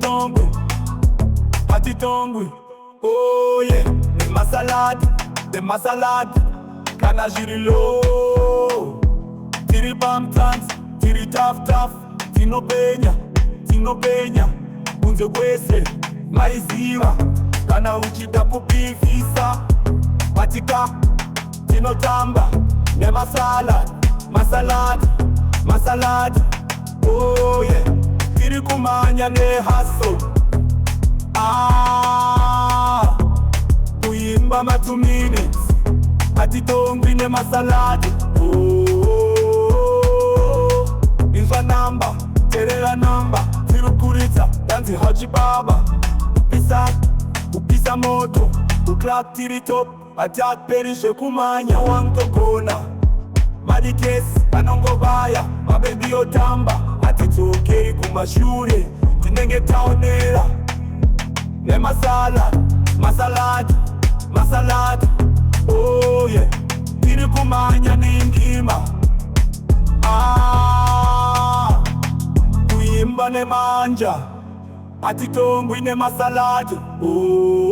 Hatitongwe, Hatitongwe, oh yeah. Nemasalad, kana jirilo. Tiri bam tans, tiri taf, tinopenya, unze kwese, maiziva, kana uchida kupifisa, patika, tinotamba, Nemasalad, oh yeah, tiri kumanya ne hustle, kuimba ma 2 minutes, Hatitongwe Nemasalad, inzwa namba, terera namba, tirukuritsa, danzi hachi baba, upisa moto, uklap tiri top, atak perishe kumanya wangtokona, madikesi, anongobaya, mabebi otamba, Hatitogwe kumashure, tinenge taonera, Nemasalad, oh yeah, tiri kumanya ningima, kuimba nemanja, Hatitongwe Nemasalad, oh.